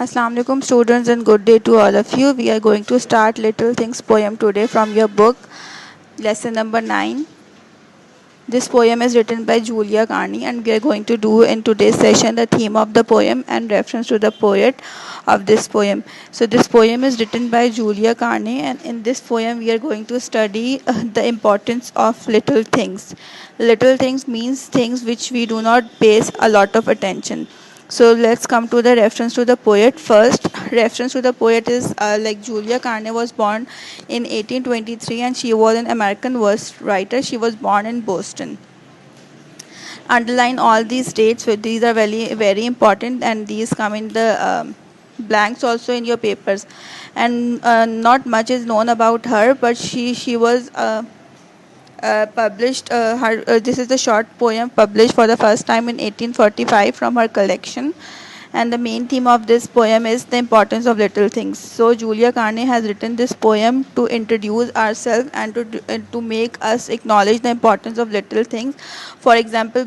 Assalamu alaikum students and good day to all of you. We are going to start Little Things poem today from your book, lesson number 9. This poem is written by Julia Carney and we are going to do in today's session the theme of the poem and reference to the poet of this poem. So this poem is written by Julia Carney and in this poem we are going to study the importance of little things. Little things means things which we do not pay a lot of attention. So let's come to the reference to the poet first. Reference to the poet is like Julia Carney was born in 1823 and she was an American verse writer. She was born in Boston. Underline all these dates. So these are very important and these come in the blanks also in your papers. And not much is known about her, but she was published this is the short poem published for the first time in 1845 from her collection, and the main theme of this poem is the importance of little things. So Julia Carney has written this poem to introduce ourselves and to make us acknowledge the importance of little things. For example,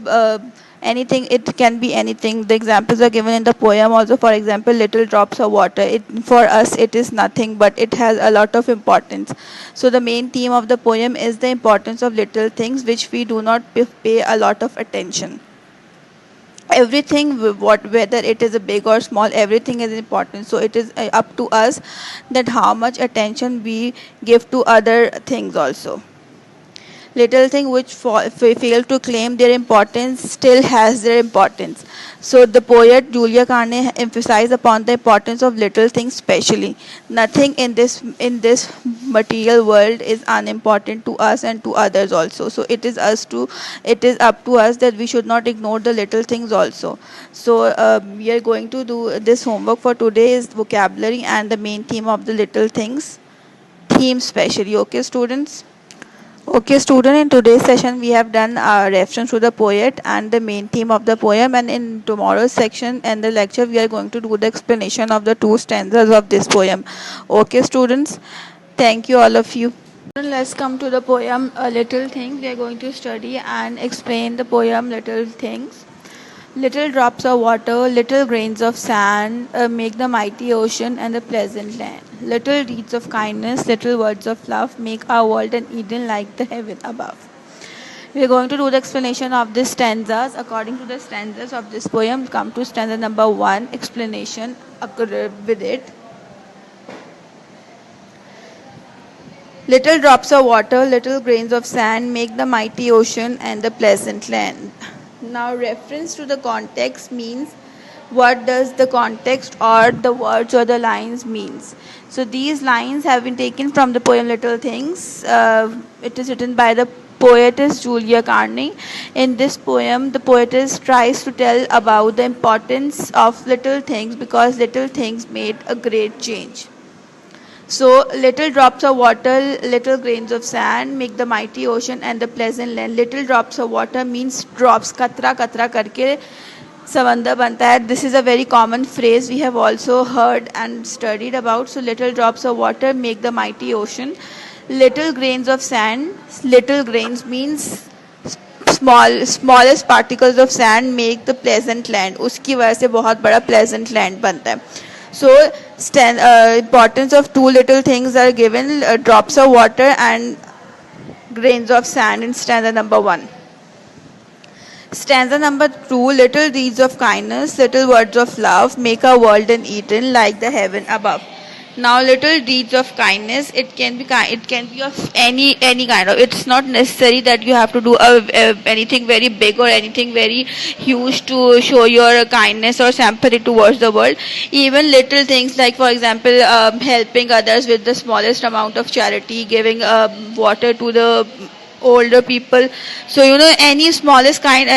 anything, it can be anything. The examples are given in the poem also. For example, little drops of water, for us it is nothing, but it has a lot of importance. So the main theme of the poem is the importance of little things which we do not pay a lot of attention. Everything, whether it is a big or small, everything is important. So it is up to us that how much attention we give to other things also. Little thing which fail to claim their importance still has their importance. So the poet Julia Carney emphasized upon the importance of little things specially. Nothing in this material world is unimportant to us and to others also. So it is up to us that we should not ignore the little things also. So we are going to do this homework for today is vocabulary and the main theme of the little things theme specially. Okay, students. Okay, student, in today's session we have done a reference to the poet and the main theme of the poem, and in tomorrow's section and the lecture we are going to do the explanation of the two stanzas of this poem. Okay, students, thank you all of you. Let's come to the poem Little Things. We are going to study and explain the poem Little Things. Little drops of water, little grains of sand make the mighty ocean and the pleasant land. Little deeds of kindness, little words of love make our world an Eden like the heaven above. We are going to do the explanation of these stanzas. According to the stanzas of this poem, come to stanza number 1, explanation with it. Little drops of water, little grains of sand make the mighty ocean and the pleasant land. Now, reference to the context means what does the context or the words or the lines means. So these lines have been taken from the poem Little Things. It is written by the poetess Julia Carney. In this poem, the poetess tries to tell about the importance of little things because little things made a great change. So little drops of water, little grains of sand make the mighty ocean and the pleasant land. Little drops of water means drops, katra katra करके समंदर बनता है. This is a very common phrase we have also heard and studied about. So little drops of water make the mighty ocean. Little grains of sand, little grains means smallest particles of sand make the pleasant land. उसकी वजह से बहुत बड़ा pleasant land बनता है. So importance of two little things are given, drops of water and grains of sand in stanza number 1. Stanza number 2, little deeds of kindness, little words of love make our world an Eden like the heaven above. Now, little deeds of kindness, it can be of any kind of. It's not necessary that you have to do anything very big or anything very huge to show your kindness or sympathy towards the world. Even little things like, for example, helping others with the smallest amount of charity, giving water to the older people. So any smallest kind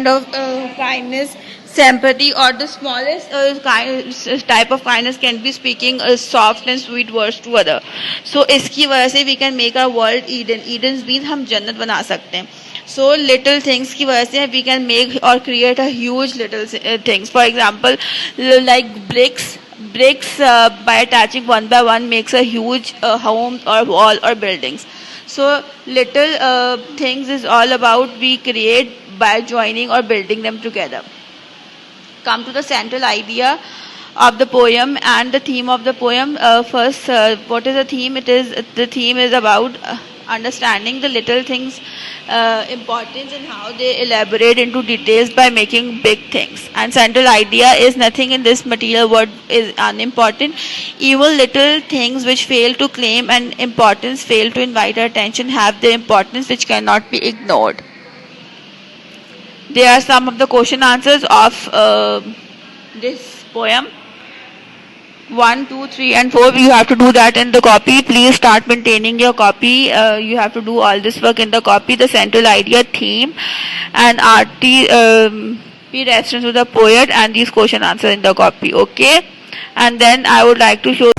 of kindness, sympathy, or the smallest type of kindness can be speaking soft and sweet words to other. So इसकी वजह से we can make our world Eden. Eden means हम जन्नत बना सकते हैं. So little things की वजह से we can make or create a huge little things. For example, like bricks by attaching one by one makes a huge home or wall or buildings. So little things is all about we create by joining or building them together. Come to the central idea of the poem and the theme of the poem. First, what is the theme? The theme is about understanding the little things importance and how they elaborate into details by making big things. And central idea is nothing in this material world is unimportant. Even little things which fail to claim an importance, fail to invite our attention, have the importance which cannot be ignored. There are some of the question answers of this poem. 1, 2, 3 and 4, you have to do that in the copy. Please start maintaining your copy. You have to do all this work in the copy. The central idea, theme and RT be reference to the poet and these question answer in the copy. Okay, and then I would like to show